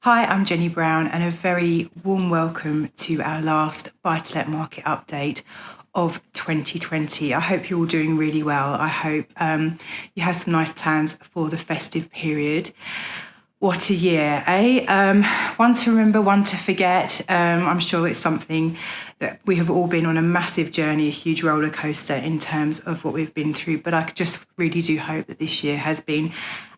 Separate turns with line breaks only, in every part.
Hi, I'm Jenny Brown, and a very warm welcome to our last Buy-to-Let market update of 2020. I hope you're all doing really well. I hope you have some nice plans for the festive period. What a year, eh? One to remember, one to forget. I'm sure it's something that we have all been on a massive journey, a huge roller coaster in terms of what we've been through. But I just really do hope that this year has been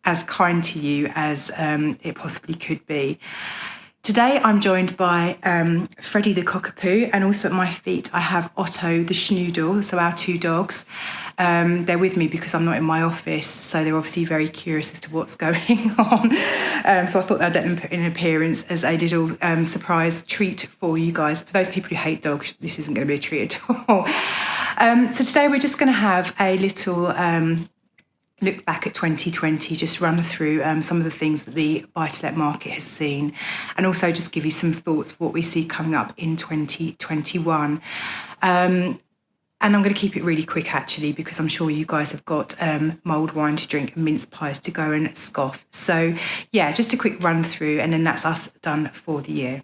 as kind to you as it possibly could be. Today I'm joined by Freddie the Cockapoo, and also at my feet I have Otto the Schnoodle, so our two dogs. They're with me because I'm not in my office, so they're obviously very curious as to what's going on. So I thought I'd let them put in an appearance as a little surprise treat for you guys. For those people who hate dogs, this isn't going to be a treat at all. So today we're just going to have a little look back at 2020, just run through some of the things that the buy-to-let market has seen, and also just give you some thoughts for what we see coming up in 2021. And I'm going to keep it really quick, actually, because I'm sure you guys have got mulled wine to drink and mince pies to go and scoff. So, yeah, just a quick run through, and then that's us done for the year.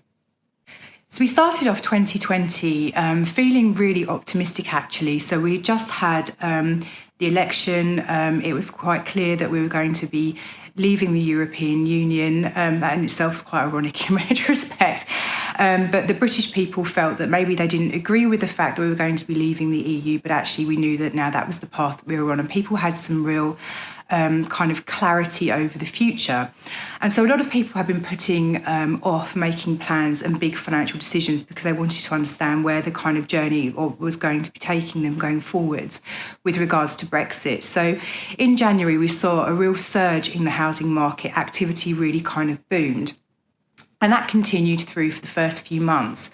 So we started off 2020 feeling really optimistic, actually. So we just had the election. It was quite clear that we were going to be leaving the European Union. That in itself is quite ironic in retrospect. But the British people felt that maybe they didn't agree with the fact that we were going to be leaving the EU, but actually we knew that now that was the path that we were on, and people had some real kind of clarity over the future. And so a lot of people have been putting off making plans and big financial decisions because they wanted to understand where the kind of journey was going to be taking them going forwards with regards to Brexit. So in January, we saw a real surge in the housing market. Activity really kind of boomed. And that continued through for the first few months.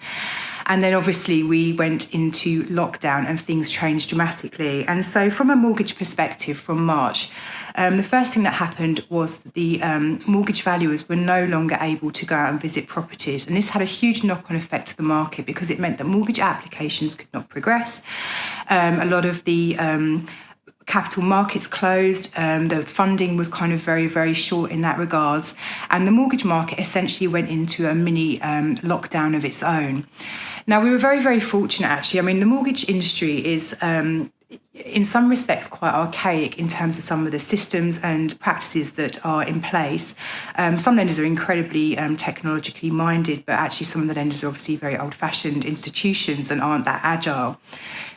And then obviously we went into lockdown and things changed dramatically. And so from a mortgage perspective from March, the first thing that happened was the mortgage valuers were no longer able to go out and visit properties. And this had a huge knock-on effect to the market because it meant that mortgage applications could not progress. A lot of the capital markets closed, the funding was kind of very, very short in that regards. And the mortgage market essentially went into a mini lockdown of its own. Now, we were very, very fortunate, actually. I mean, the mortgage industry is, in some respects, quite archaic in terms of some of the systems and practices that are in place. Some lenders are incredibly technologically minded, but actually some of the lenders are obviously very old-fashioned institutions and aren't that agile.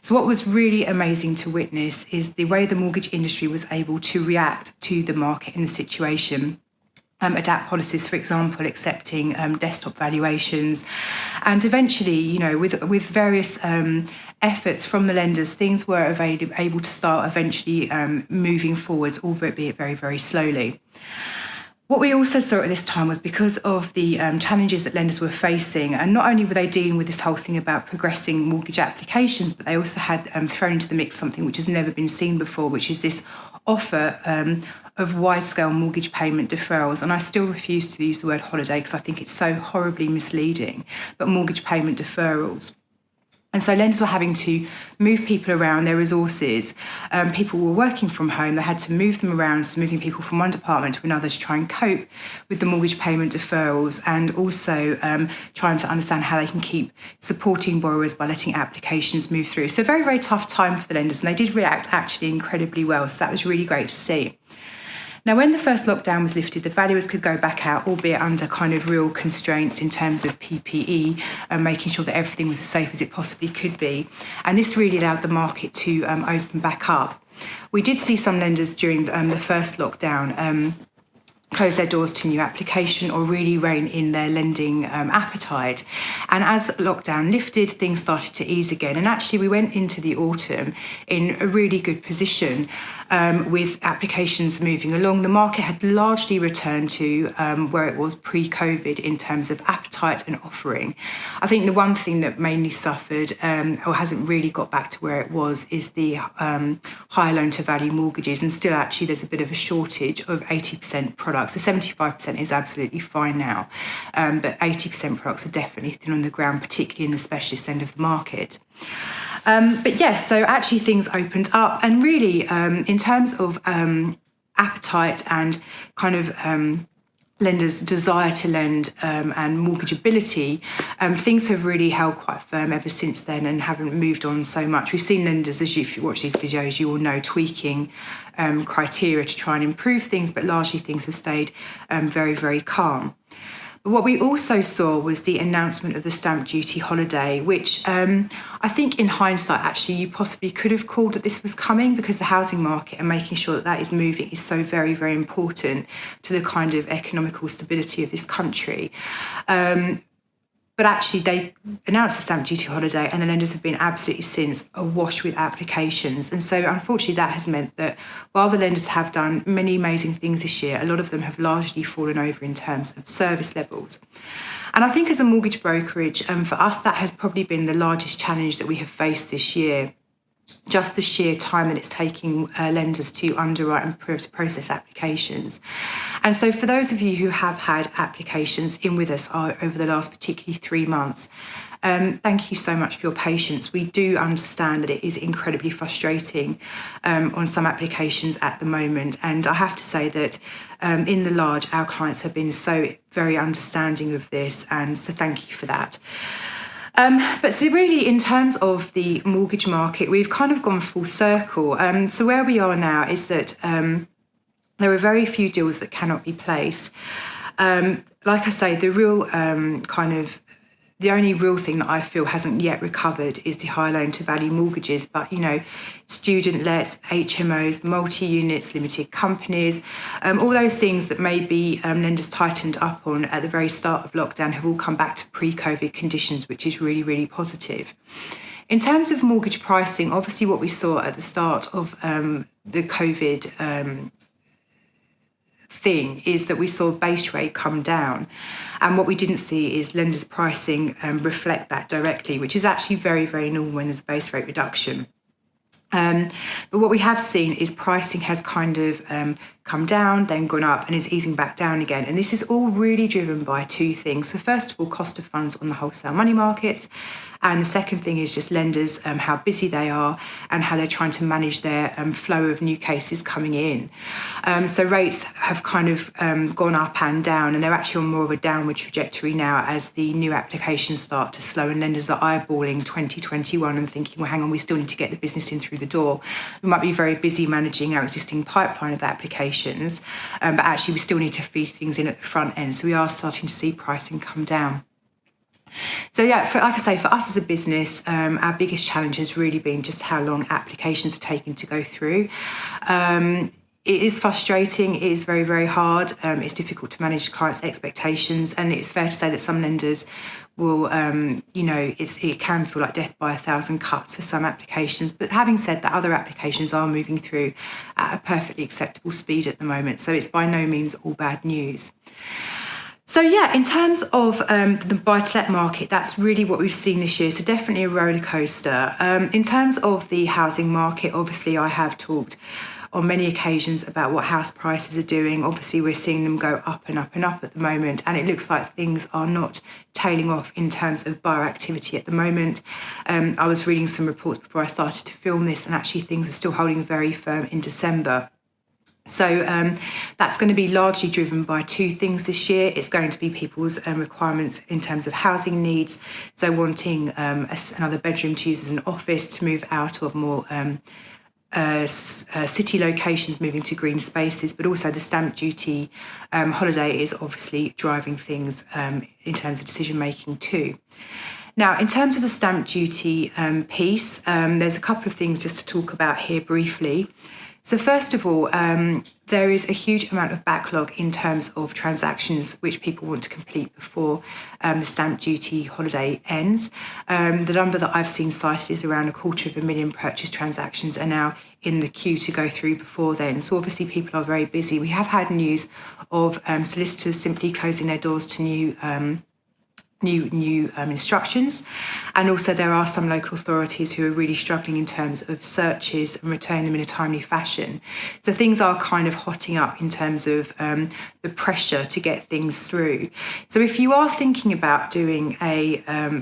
So what was really amazing to witness is the way the mortgage industry was able to react to the market and the situation. Adapt policies, for example, accepting desktop valuations. And eventually, you know, with various efforts from the lenders, things were able to start eventually moving forwards, albeit very, very slowly. What we also saw at this time was because of the challenges that lenders were facing, and not only were they dealing with this whole thing about progressing mortgage applications, but they also had thrown into the mix something which has never been seen before, which is this offer of wide-scale mortgage payment deferrals. And I still refuse to use the word holiday because I think it's so horribly misleading, but mortgage payment deferrals. And so lenders were having to move people around their resources. People were working from home. They had to move them around, so moving people from one department to another to try and cope with the mortgage payment deferrals, and also trying to understand how they can keep supporting borrowers by letting applications move through. So a very, very tough time for the lenders, and they did react actually incredibly well. So that was really great to see. Now, when the first lockdown was lifted, the valuers could go back out, albeit under kind of real constraints in terms of PPE and making sure that everything was as safe as it possibly could be. And this really allowed the market to open back up. We did see some lenders during the first lockdown close their doors to new application or really rein in their lending appetite. And as lockdown lifted, things started to ease again. And actually, we went into the autumn in a really good position with applications moving along. The market had largely returned to where it was pre-COVID in terms of appetite and offering. I think the one thing that mainly suffered or hasn't really got back to where it was is the higher loan-to-value mortgages. And still, actually, there's a bit of a shortage of 80% products. So 75% is absolutely fine now, but 80% products are definitely thin on the ground, particularly in the specialist end of the market. But yes, so actually things opened up, and really in terms of appetite and kind of lenders' desire to lend and mortgageability, things have really held quite firm ever since then and haven't moved on so much. We've seen lenders, as if you watch these videos, you will know, tweaking criteria to try and improve things, but largely things have stayed very, very calm. But what we also saw was the announcement of the stamp duty holiday, which I think in hindsight, actually, you possibly could have called that this was coming, because the housing market and making sure that that is moving is so very, very important to the kind of economical stability of this country. But actually, they announced the stamp duty holiday and the lenders have been absolutely since awash with applications. And so, unfortunately, that has meant that while the lenders have done many amazing things this year, a lot of them have largely fallen over in terms of service levels. And I think as a mortgage brokerage, for us, that has probably been the largest challenge that we have faced this year. Just the sheer time that it's taking lenders to underwrite and process applications. And so for those of you who have had applications in with us over the last particularly 3 months, thank you so much for your patience. We do understand that it is incredibly frustrating on some applications at the moment. And I have to say that in the large, our clients have been so very understanding of this. And so thank you for that. But so really, in terms of the mortgage market, we've kind of gone full circle. So where we are now is that there are very few deals that cannot be placed. Like I say, the real the only real thing that I feel hasn't yet recovered is the high loan to value mortgages. But, student lets, HMOs, multi-units, limited companies, all those things that maybe lenders tightened up on at the very start of lockdown have all come back to pre-COVID conditions, which is really, really positive. In terms of mortgage pricing, obviously what we saw at the start of the COVID thing is that we saw base rate come down, and what we didn't see is lenders pricing reflect that directly, which is actually very, very normal when there's a base rate reduction. But what we have seen is pricing has kind of come down, then gone up, and is easing back down again. And this is all really driven by two things. So first of all, cost of funds on the wholesale money markets. And the second thing is just lenders, how busy they are and how they're trying to manage their flow of new cases coming in. So rates have kind of gone up and down, and they're actually on more of a downward trajectory now as the new applications start to slow, and lenders are eyeballing 2021 and thinking, well, hang on, we still need to get the business in through the door. We might be very busy managing our existing pipeline of applications, but actually we still need to feed things in at the front end. So we are starting to see pricing come down. So yeah, like I say, for us as a business, our biggest challenge has really been just how long applications are taking to go through. It is frustrating. It is very, very hard. It's difficult to manage clients' expectations, and it's fair to say that some lenders will, it can feel like death by 1,000 cuts for some applications. But having said that, other applications are moving through at a perfectly acceptable speed at the moment. So it's by no means all bad news. So yeah, in terms of the buy-to-let market, that's really what we've seen this year. So definitely a roller coaster. In terms of the housing market, obviously I have talked on many occasions about what house prices are doing. Obviously we're seeing them go up and up and up at the moment, and it looks like things are not tailing off in terms of buyer activity at the moment. I was reading some reports before I started to film this, and actually things are still holding very firm in December. So that's going to be largely driven by two things this year. It's going to be people's requirements in terms of housing needs, so wanting another bedroom to use as an office, to move out of more city locations, moving to green spaces, but also the stamp duty holiday is obviously driving things in terms of decision making too. Now, in terms of the stamp duty piece, there's a couple of things just to talk about here briefly. So first of all, there is a huge amount of backlog in terms of transactions which people want to complete before the stamp duty holiday ends. The number that I've seen cited is around 250,000 purchase transactions are now in the queue to go through before then. So obviously people are very busy. We have had news of solicitors simply closing their doors to new new instructions. And also there are some local authorities who are really struggling in terms of searches and returning them in a timely fashion. So things are kind of hotting up in terms of the pressure to get things through. So if you are thinking about doing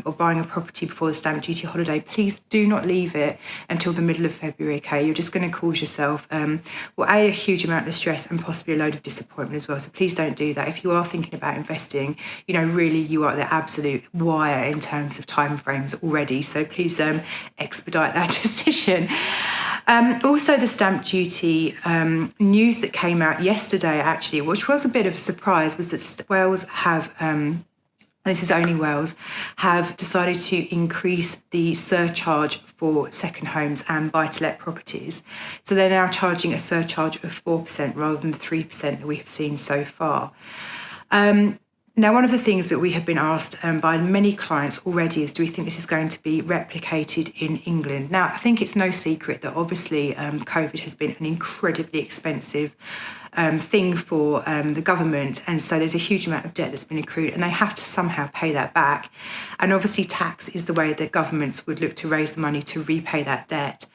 or buying a property before the stamp duty holiday, please do not leave it until the middle of February, okay? You're just going to cause yourself, a huge amount of stress and possibly a load of disappointment as well. So please don't do that. If you are thinking about investing, really you are the absolute wire in terms of timeframes already. So please expedite that decision. Also, the stamp duty news that came out yesterday, actually, which was a bit of a surprise, was that Wales have, and this is only Wales, have decided to increase the surcharge for second homes and buy-to-let properties. So they're now charging a surcharge of 4% rather than the 3% that we have seen so far. Now, one of the things that we have been asked by many clients already is, do we think this is going to be replicated in England? Now, I think it's no secret that obviously COVID has been an incredibly expensive thing for the government. And so there's a huge amount of debt that's been accrued and they have to somehow pay that back. And obviously tax is the way that governments would look to raise the money to repay that debt.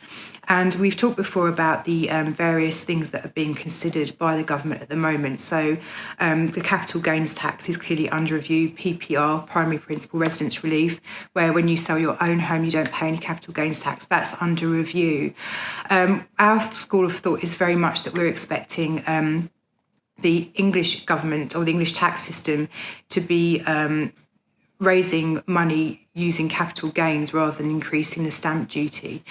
And we've talked before about the various things that are being considered by the government at the moment. So the capital gains tax is clearly under review, PPR, primary principal residence relief, where when you sell your own home, you don't pay any capital gains tax. That's under review. Our school of thought is very much that we're expecting the English government or the English tax system to be raising money using capital gains rather than increasing the stamp duty.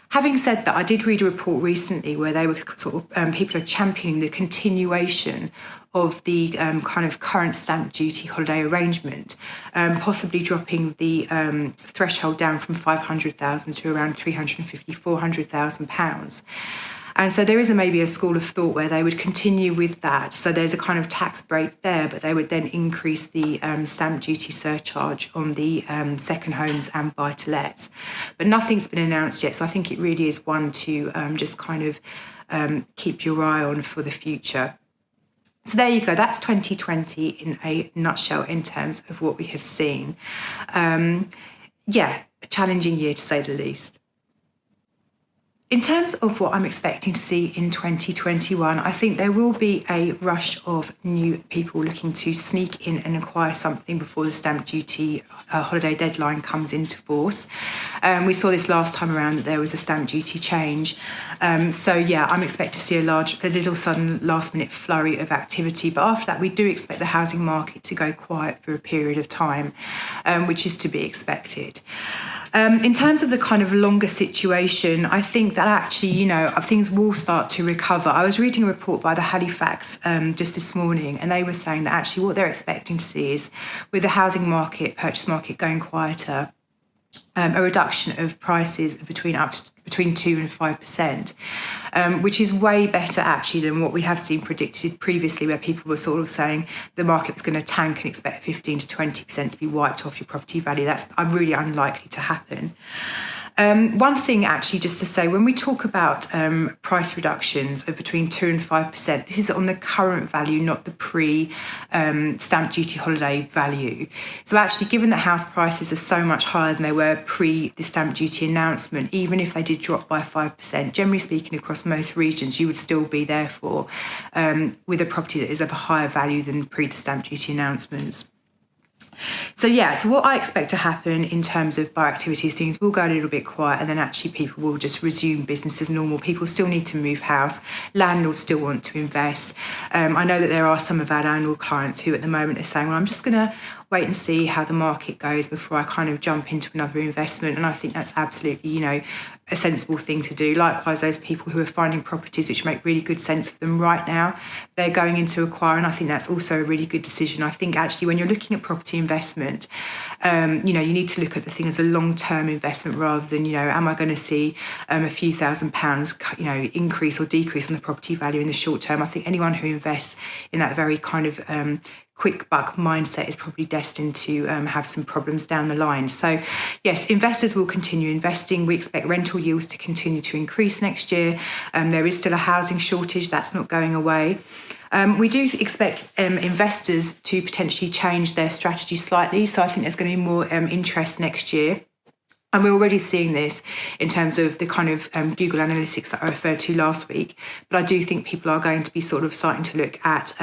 Having said that, I did read a report recently where they were people are championing the continuation of the kind of current stamp duty holiday arrangement, possibly dropping the threshold down from 500,000 to around 350,000, 400,000 pounds. And so there is maybe a school of thought where they would continue with that. So there's a kind of tax break there, but they would then increase the stamp duty surcharge on the second homes and buy-to-lets. But nothing's been announced yet. So I think it really is one to just kind of keep your eye on for the future. So there you go. That's 2020 in a nutshell in terms of what we have seen. A challenging year to say the least. In terms of what I'm expecting to see in 2021, I think there will be a rush of new people looking to sneak in and acquire something before the stamp duty holiday deadline comes into force. We saw this last time around that there was a stamp duty change. I'm expecting to see a little sudden last minute flurry of activity. But after that, we do expect the housing market to go quiet for a period of time, which is to be expected. In terms of the kind of longer situation, I think that actually, things will start to recover. I was reading a report by the Halifax just this morning, and they were saying that actually what they're expecting to see is, with the housing market, purchase market going quieter, a reduction of prices between 2 and 5%, which is way better actually than what we have seen predicted previously, where people were sort of saying the market was going to tank and expect 15 to 20% to be wiped off your property value. That's really unlikely to happen. One thing actually just to say, when we talk about price reductions of between 2 and 5%, this is on the current value, not the pre-stamp duty holiday value. So actually, given that house prices are so much higher than they were pre the stamp duty announcement, even if they did drop by 5%, generally speaking across most regions, you would still be therefore with a property that is of a higher value than pre the stamp duty announcements. So what I expect to happen in terms of buyer activities, things will go a little bit quiet, and then actually people will just resume business as normal. People still need to move house. Landlords still want to invest. I know that there are some of our landlord clients who at the moment are saying, well, I'm just going to wait and see how the market goes before I kind of jump into another investment. And I think that's absolutely, a sensible thing to do. Likewise, those people who are finding properties which make really good sense for them right now, they're going into acquire, and I think that's also a really good decision. I think actually when you're looking at property investment, you need to look at the thing as a long-term investment rather than, am I going to see a few £1,000s, increase or decrease on the property value in the short term. I think anyone who invests in that very kind of quick buck mindset is probably destined to have some problems down the line. So yes, investors will continue investing. We expect rental yields to continue to increase next year. There is still a housing shortage, that's not going away. We do expect investors to potentially change their strategy slightly. So I think there's going to be more interest next year. And we're already seeing this in terms of the kind of Google Analytics that I referred to last week. But I do think people are going to be sort of starting to look at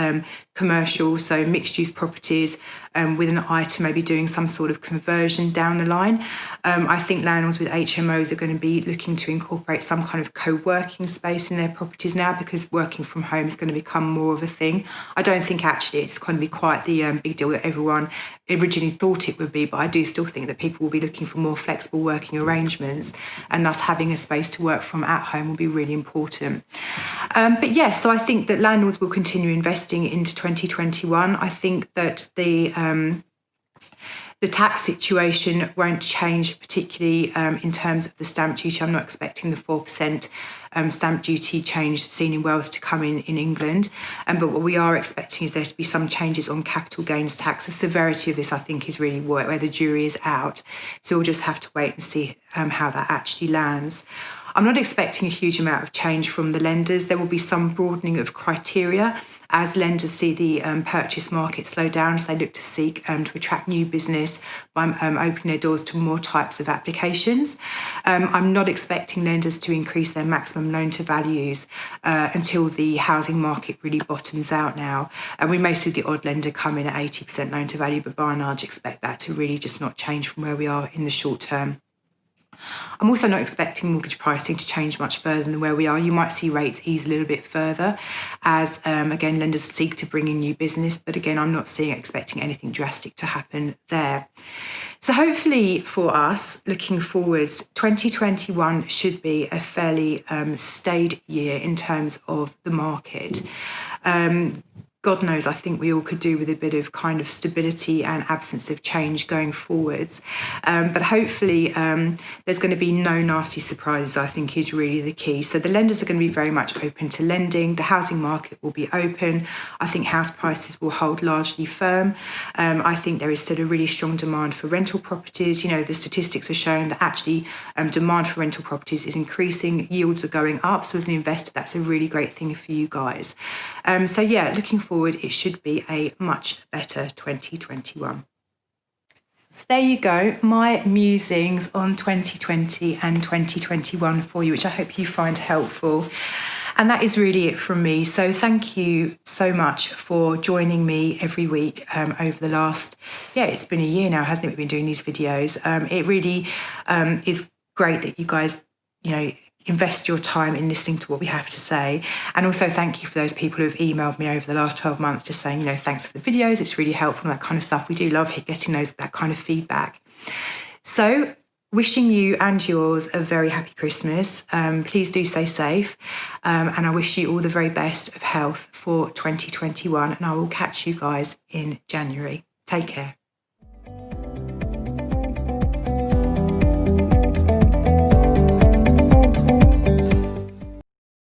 commercial, so mixed-use properties with an eye to maybe doing some sort of conversion down the line. I think landlords with HMOs are going to be looking to incorporate some kind of co-working space in their properties now, because working from home is going to become more of a thing. I don't think actually it's going to be quite the big deal that everyone originally thought it would be, but I do still think that people will be looking for more flexible working arrangements, and thus having a space to work from at home will be really important. But yes, so I think that landlords will continue investing into 2021. I think that the tax situation won't change particularly in terms of the stamp duty. I'm not expecting the 4% stamp duty change seen in Wales to come in England. But what we are expecting is there to be some changes on capital gains tax. The severity of this, I think, is really where the jury is out. So we'll just have to wait and see how that actually lands. I'm not expecting a huge amount of change from the lenders. There will be some broadening of criteria as lenders see the purchase market slow down, as they look to seek to attract new business by opening their doors to more types of applications. I'm not expecting lenders to increase their maximum loan to values until the housing market really bottoms out now. And we may see the odd lender come in at 80% loan to value, but by and large expect that to really just not change from where we are in the short term. I'm also not expecting mortgage pricing to change much further than where we are. You might see rates ease a little bit further as, again, lenders seek to bring in new business. But again, I'm not expecting anything drastic to happen there. So hopefully for us, looking forwards, 2021 should be a fairly staid year in terms of the market. God knows, I think we all could do with a bit of kind of stability and absence of change going forwards. But hopefully there's going to be no nasty surprises, I think, is really the key. So the lenders are going to be very much open to lending. The housing market will be open. I think house prices will hold largely firm. I think there is still a really strong demand for rental properties. You know, the statistics are showing that actually demand for rental properties is increasing. Yields are going up. So as an investor, that's a really great thing for you guys. So yeah, looking forward, it should be a much better 2021. So there you go, my musings on 2020 and 2021 for you, which I hope you find helpful. And that is really it from me. So thank you so much for joining me every week over the last, it's been a year now, hasn't it? We've been doing these videos. It really is great that you guys, invest your time in listening to what we have to say. And also thank you for those people who have emailed me over the last 12 months just saying, thanks for the videos, it's really helpful, and that kind of stuff. We do love getting that kind of feedback. So wishing you and yours a very happy Christmas. Please do stay safe. And I wish you all the very best of health for 2021. And I will catch you guys in January. Take care.